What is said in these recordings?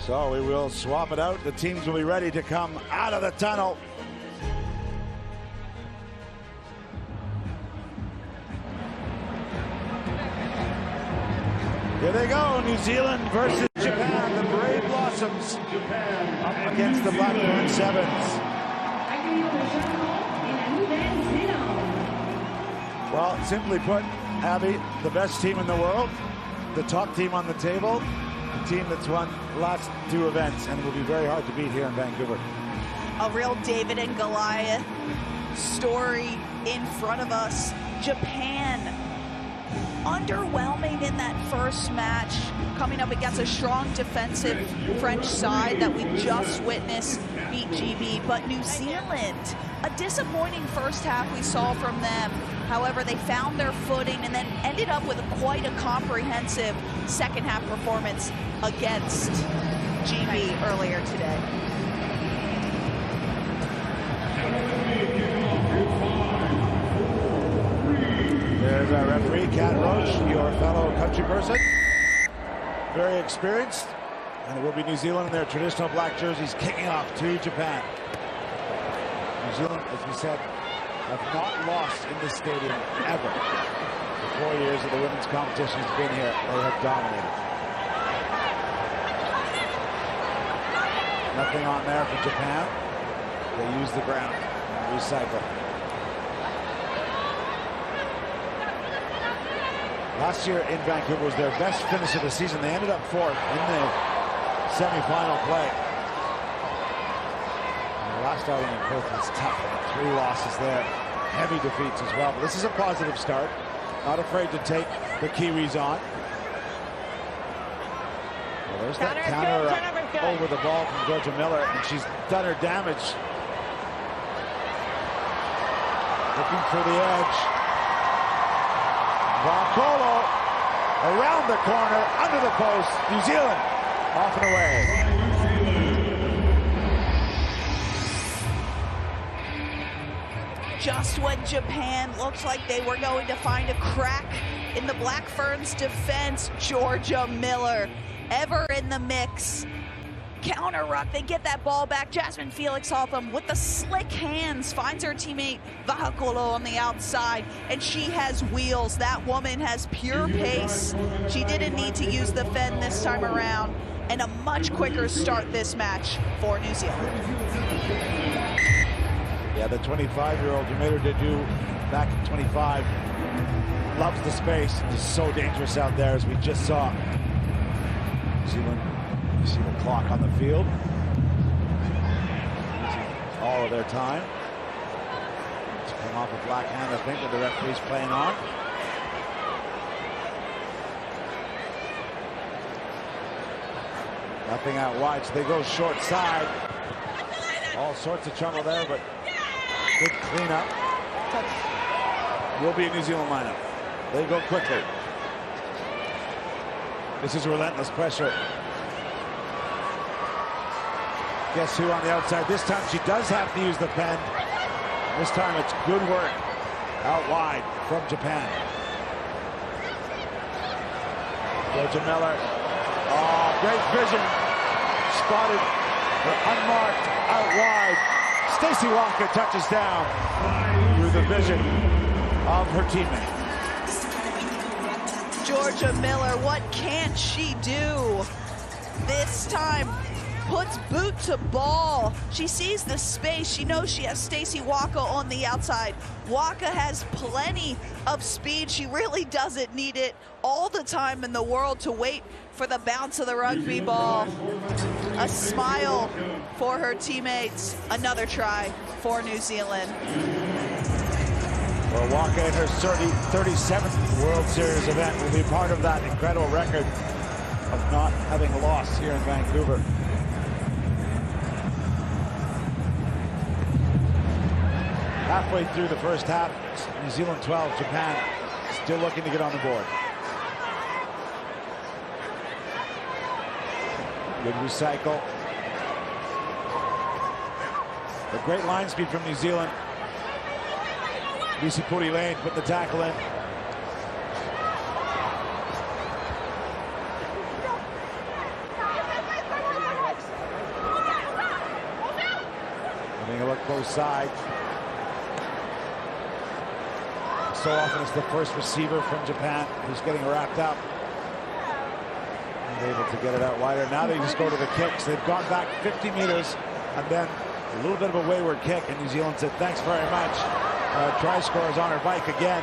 So we will swap it out. The teams will be ready to come out of the tunnel. Here they go, New Zealand versus Japan. The Brave Blossoms up against the Blackburn Sevens. Well, simply put, Abby, the best team in the world, the top team on the table, the team that's won the last two events, and it will be very hard to beat here in Vancouver. A real David and Goliath story in front of us. Japan, underwhelming in that first match, coming up against a strong defensive French side that we just witnessed beat GB. But New Zealand, a disappointing first half we saw from them. However, they found their footing and then ended up with quite a comprehensive second half performance against GB earlier today. There's our referee, Kat Roach, your fellow country person. Very experienced. And it will be New Zealand in their traditional black jerseys kicking off to Japan. New Zealand, as we said, have not lost in this stadium ever. The 4 years that the women's competition has been here, they have dominated. Nothing on there for Japan. They use the ground and recycle. Last year in Vancouver was their best finish of the season. They ended up fourth in the semi-final play. And the last outing in Perth was tough. 3 losses there. Heavy defeats as well. But this is a positive start. Not afraid to take the Kiwis on. Well, there's that counter over the ball from Georgia Miller, and she's done her damage. Looking for the edge. Vancouver around the corner, under the post. New Zealand off and away. Just when Japan looked like they were going to find a crack in the Black Ferns defense, Georgia Miller, ever in the mix. Counter ruck, they get that ball back. Jasmine Felix off them with the slick hands, finds her teammate Vahakolo on the outside, and she has wheels. That woman has pure pace. She didn't need to use the fend this time around, and a much quicker start this match for New Zealand. Yeah, the 25-year-old who made her debut back in 25 loves the space. It's so dangerous out there, as we just saw. New Zealand, you see the clock on the field. All of their time. It's come off a black hand, I think, that the referee's playing on. Nothing out wide, so they go short side. All sorts of trouble there, but good cleanup. Will be a New Zealand lineup. They go quickly. This is relentless pressure. Guess who on the outside? This time she does have to use the pen. This time it's good work out wide from Japan. Georgia Miller. Oh, great vision. Spotted, but unmarked out wide. Stacey Walker touches down through the vision of her teammate. Georgia Miller, what can't she do? This time puts boot to ball. She sees the space. She knows she has Stacey Walker on the outside. Walker has plenty of speed. She really doesn't need it all the time in the world to wait for the bounce of the rugby ball. A smile for her teammates. Another try for New Zealand. Well, Walker in her 37th World Series event will be part of that incredible record of not having lost here in Vancouver. Halfway through the first half, New Zealand 12, Japan still looking to get on the board. Good recycle. A great line speed from New Zealand. Lucy Puri Lane put the tackle in. goes side. So often it's the first receiver from Japan who's getting wrapped up. And able to get it out wider. Now they just go to the kicks. They've gone back 50 meters and then a little bit of a wayward kick, and New Zealand said, thanks very much. Try scorers on her bike again.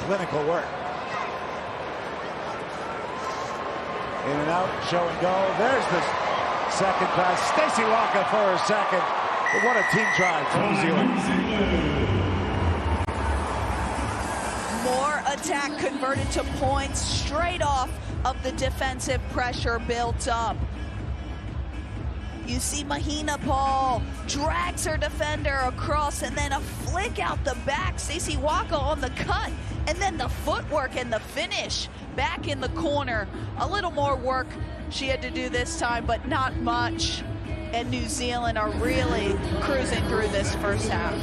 Clinical work. In and out, show and go. There's the second pass. Stacey Waka for her second. But what a team try from New Zealand. More attack converted to points straight off of the defensive pressure built up. You see Mahina Paul drags her defender across and then a flick out the back. Stacey Waka on the cut and then the footwork and the finish back in the corner. A little more work she had to do this time, but not much. And New Zealand are really cruising through this first half.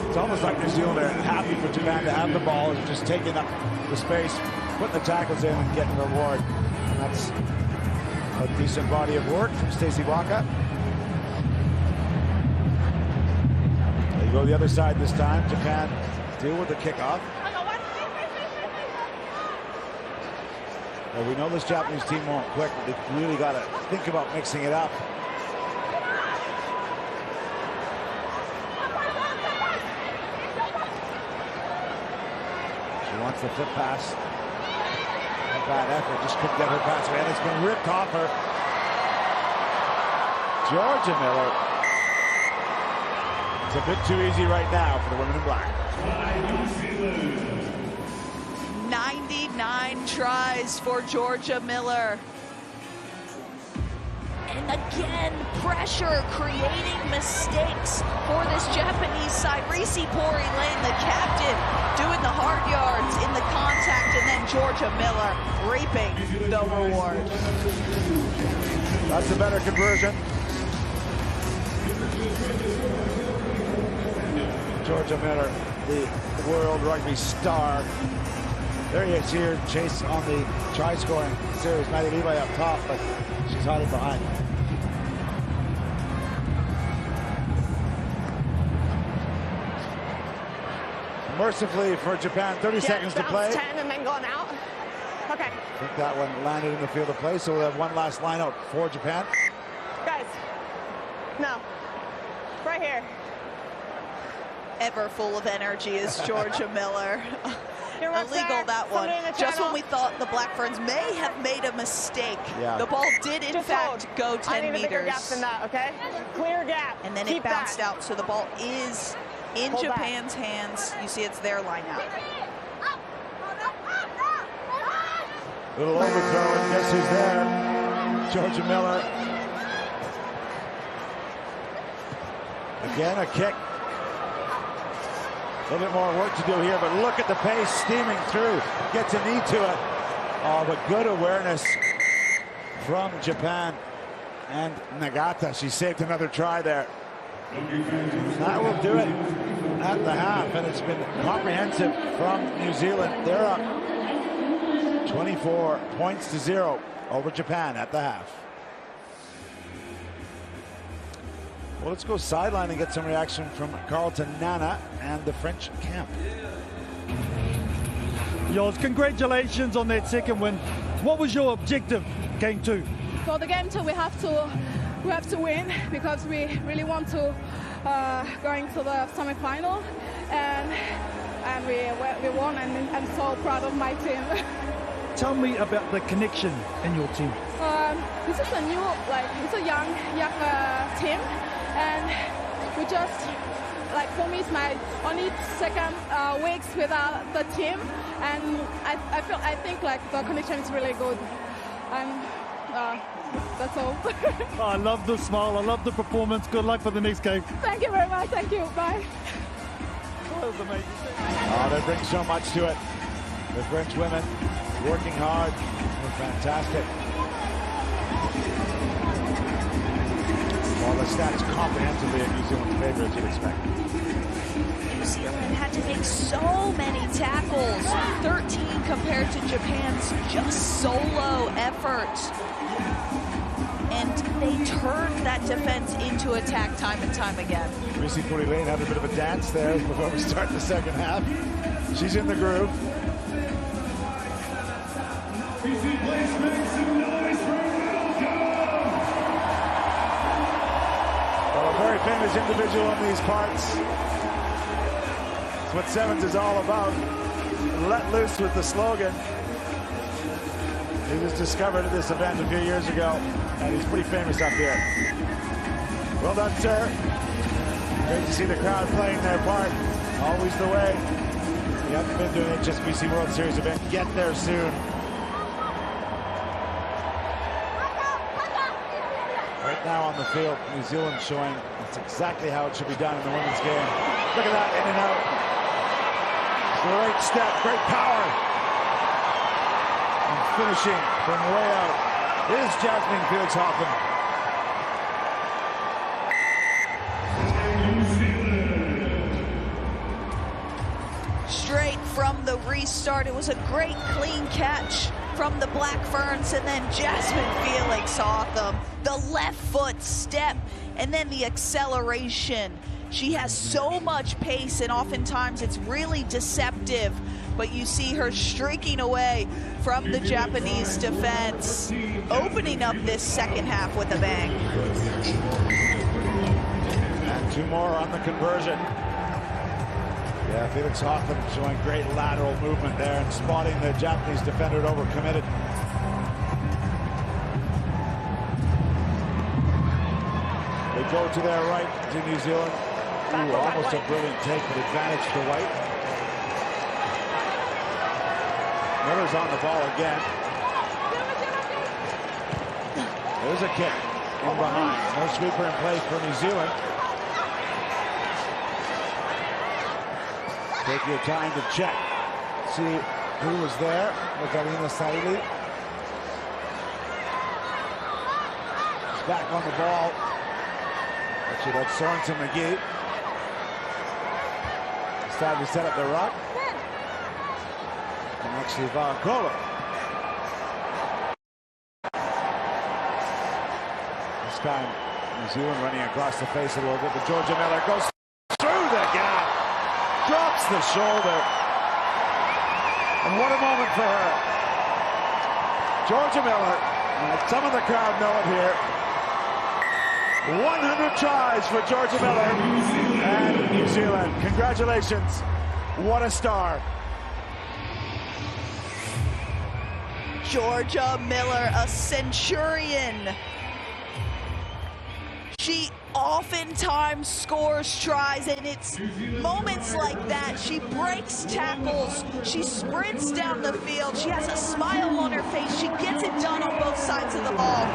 It's almost like New Zealand are happy for Japan to have the ball and just taking up the space, putting the tackles in and getting the reward. And that's a decent body of work from Stacey Waka. They go the other side this time. Japan deal with the kickoff. Well, we know this Japanese team won't quit, but they've really got to think about mixing it up. Wants the flip pass. A bad effort, just couldn't get her pass away, and it's been ripped off her. Georgia Miller. It's a bit too easy right now for the women in black. 99 tries for Georgia Miller. And again, pressure creating mistakes for this Japanese side. Risi Pori Lane, the captain, doing the hard yards in the contact, and then Georgia Miller reaping the reward. That's a better conversion. Georgia Miller, the world rugby star. There he is here, chase on the try-scoring series. Maddie Levi up top, but she's hiding behind. Mercifully for Japan, 30 seconds to play. 10 and then going out. Okay. I think that one landed in the field of play, so we'll have one last line out for Japan. Guys, no. Right here. Ever full of energy is Georgia Miller. Illegal that one. Just when we thought the Black Ferns may have made a mistake, the ball did in fact go 10 meters. Bigger gap than that, okay? Clear gap. And then it bounced out, so the ball is in Japan's hands. You see it's their line out. Little overthrow, and guess who's there? Georgia Miller. Again, a kick. A little bit more work to do here, but look at the pace steaming through. Gets a knee to it. Oh, but good awareness from Japan. And Nagata, she saved another try there. That will do it at the half, and it's been comprehensive from New Zealand. They're up 24 points to 0 over Japan at the half. Well, let's go sideline and get some reaction from Carlton Nana and the French camp. Yours, congratulations on that second win. What was your objective, game 2? For the game 2, we have to win because we really want to going to the semi-final, and we won, and I'm so proud of my team. Tell me about the connection in your team. This is a new, it's a young team, and we just, for me, it's my only second weeks without the team, and I think the connection is really good, and that's all. I love the smile, I love the performance. Good luck for the next game. Thank you very much. Thank you. Bye. That was amazing. Oh, they bring so much to it. The French women working hard. They're fantastic. Well, the stats comprehensively in New Zealand's favor, as you'd expect. New Zealand had to make so many tackles, 13 compared to Japan's just solo effort. and they turned that defense into attack time and time again. Lucy Lane had a bit of a dance there before we start the second half. She's in the groove. Well, a very famous individual in these parts. That's what Sevens is all about. Let loose with the slogan. He was discovered at this event a few years ago, and he's pretty famous up here. Well done, sir. Great to see the crowd playing their part. Always the way. You haven't been to an HSBC World Series event. Get there soon. Right now on the field, New Zealand showing that's exactly how it should be done in the women's game. Look at that, in and out. Great step, great power. And finishing from way out is Jasmine Felix-Hoffman. Straight from the restart, it was a great clean catch from the Black Ferns, and then Jasmine Felix-Hoffman, the left foot step, and then the acceleration. She has so much pace, and oftentimes it's really deceptive, but you see her streaking away from the Japanese defense, opening up this second half with a bang. And two more on the conversion. Yeah, Felix-Hoffman showing great lateral movement there and spotting the Japanese defender overcommitted. They go to their right to New Zealand. Ooh, almost a brilliant take, but advantage to White. Miller's on the ball again. There's a kick in behind. No sweeper in place for New Zealand. Take your time to check. See who was there with Alina Saili. She's back on the ball. Actually, that's Sorensen McGee. Decided to set up the ruck. And actually Vancouver. This time, New Zealand running across the face a little bit, but Georgia Miller goes through the gap. Drops the shoulder. And what a moment for her. Georgia Miller, and some of the crowd know it here. 100 tries for Georgia Miller and New Zealand. Congratulations. What a star. Georgia Miller, a centurion. She oftentimes scores tries, and it's moments like that. She breaks tackles, she sprints down the field, she has a smile on her face, she gets it done on both sides of the ball.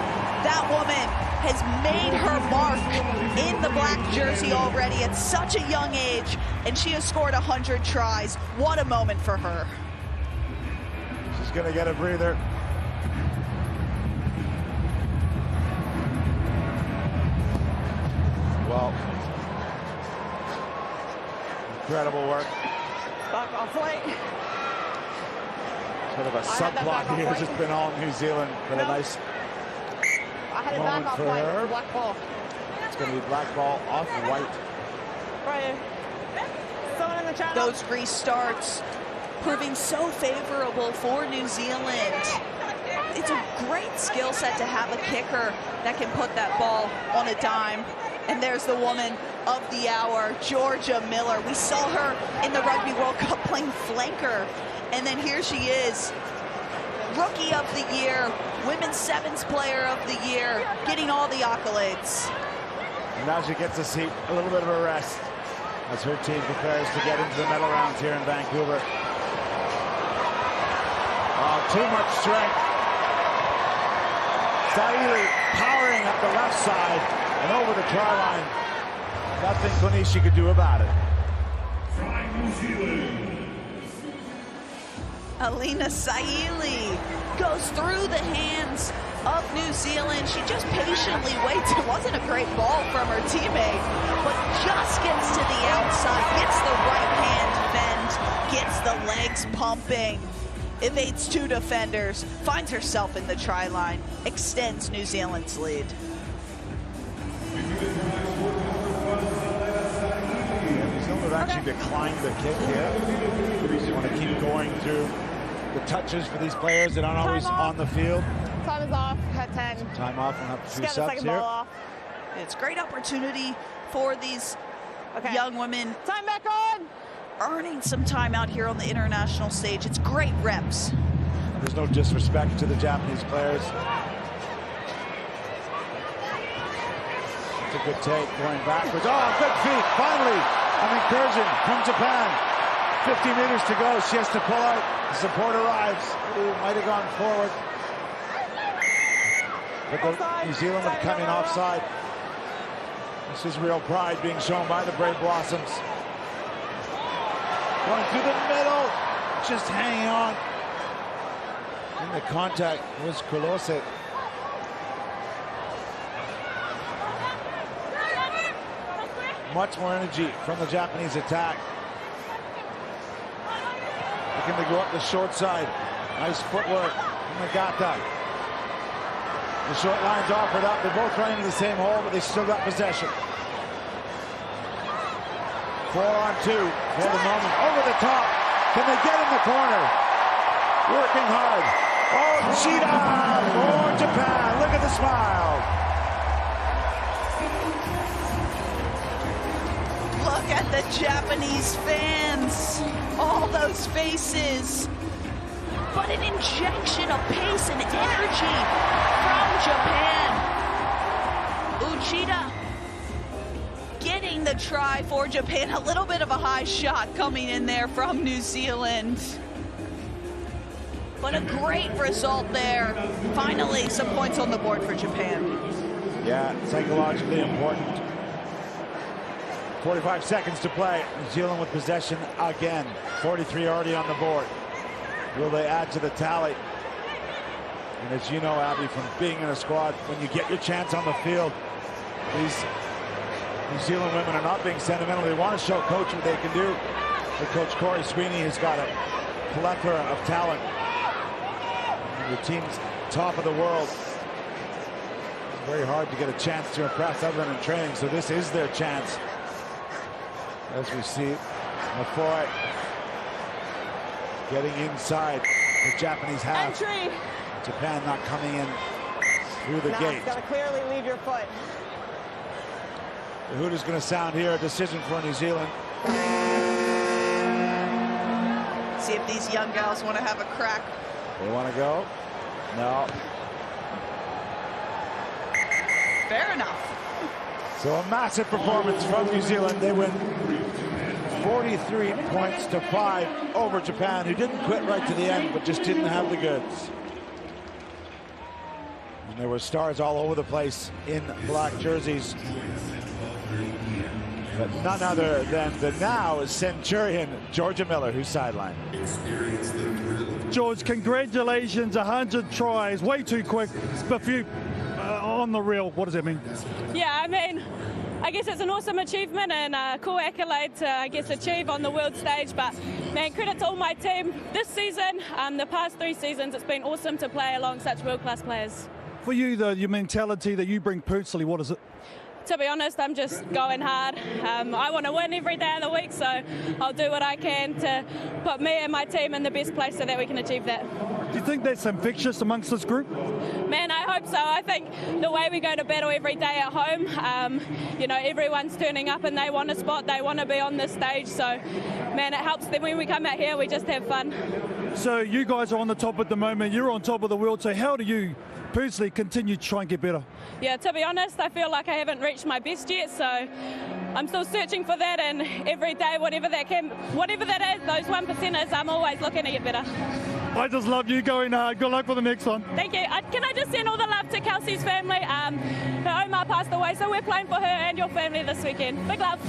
That woman has made her mark in the black jersey already at such a young age, and she has scored 100 tries. What a moment for her. She's gonna get a breather. Well, incredible work. Back off flight. Sort of a subplot here, just been all New Zealand, but a nice I had it moment back off for flight. her. Black ball. It's going to be black ball off White. Right here. Someone in the channel. Those restarts proving so favorable for New Zealand. It's a great skill set to have a kicker that can put that ball on a dime. And there's the woman of the hour, Georgia Miller. We saw her in the Rugby World Cup playing flanker. And then here she is, Rookie of the Year, Women's Sevens Player of the Year, getting all the accolades. And now she gets a seat, a little bit of a rest as her team prepares to get into the medal rounds here in Vancouver. Oh, too much strength. Saili powering up the left side and over the try line. Nothing Konishi could do about it. Alina Saili goes through the hands of New Zealand. She just patiently waits. It wasn't a great ball from her teammate, but just gets to the outside, gets the right hand bend, gets the legs pumping. evades 2 defenders, finds herself in the try line, extends New Zealand's lead. New Zealand have actually declined the kick here. You want to keep going through the touches for these players that aren't always on the field. Time is off at 10. Time off, we'll have a few Just get the subs second here. ball off. It's a great opportunity for these young women Time back on. earning some time out here on the international stage. It's great reps. There's no disrespect to the Japanese players. It's a good take, going backwards. Oh, good feet, finally, an incursion from Japan. 50 meters to go, she has to pull out. The support arrives. Ooh, might have gone forward. But the New Zealand have come in offside. This is real pride being shown by the Brave Blossoms. Going through the middle, just hanging on. And the contact was Kolose. Much more energy from the Japanese attack. Looking to go up the short side. Nice footwork from Nagata. The short line's offered up. They're both running into the same hole, but they still got possession. 4-on-2 for the moment. Over the top. Can they get in the corner? Working hard. Oh, Cheetah for Japan. Look at the smile. Look at the Japanese fans. All those faces. But an injection of pace and energy from Japan. Uchida getting the try for Japan. A little bit of a high shot coming in there from New Zealand. But a great result there. Finally, some points on the board for Japan. Yeah, psychologically important. 45 seconds to play. New Zealand with possession again. 43 already on the board. Will they add to the tally? And as you know, Abby, from being in a squad, when you get your chance on the field, these New Zealand women are not being sentimental. They want to show coach what they can do. But Coach Corey Sweeney has got a plethora of talent. And the team's top of the world. It's very hard to get a chance to impress other than in training, so this is their chance. As we see McFoy getting inside the Japanese half. Entry. Japan not coming in through the gate. Got to clearly leave your foot. The hoot is going to sound here. A decision for New Zealand. See if these young gals want to have a crack. They want to go? No. Fair enough. So a massive performance from New Zealand. They win 43 points to 5 over Japan, who didn't quit right to the end, but just didn't have the goods. And there were stars all over the place in black jerseys. But none other than the now Centurion, Georgia Miller, who's sidelined. George, congratulations, 100 tries, way too quick, but few on the reel. What does that mean? Yeah, I mean, I guess it's an awesome achievement and a cool accolade to, I guess, achieve on the world stage. But, man, credit to all my team this season, the past 3 seasons. It's been awesome to play along such world-class players. For you, though, your mentality that you bring personally, what is it? To be honest, I'm just going hard. I want to win every day of the week, so I'll do what I can to put me and my team in the best place so that we can achieve that. Do you think that's infectious amongst this group? Man, I hope so. I think the way we go to battle every day at home, you know, everyone's turning up and they want a spot, they want to be on the stage. So, man, it helps them when we come out here, we just have fun. So you guys are on the top at the moment, you're on top of the world, so how do you personally continue to try and get better? Yeah, to be honest, I feel like I haven't reached my best yet, so I'm still searching for that, and every day, whatever that is, those 1%ers, I'm always looking to get better. I just love you going hard. Good luck for the next one. Thank you. Can I just send all the love to Kelsey's family? Her Omar passed away, so we're playing for her and your family this weekend. Big love.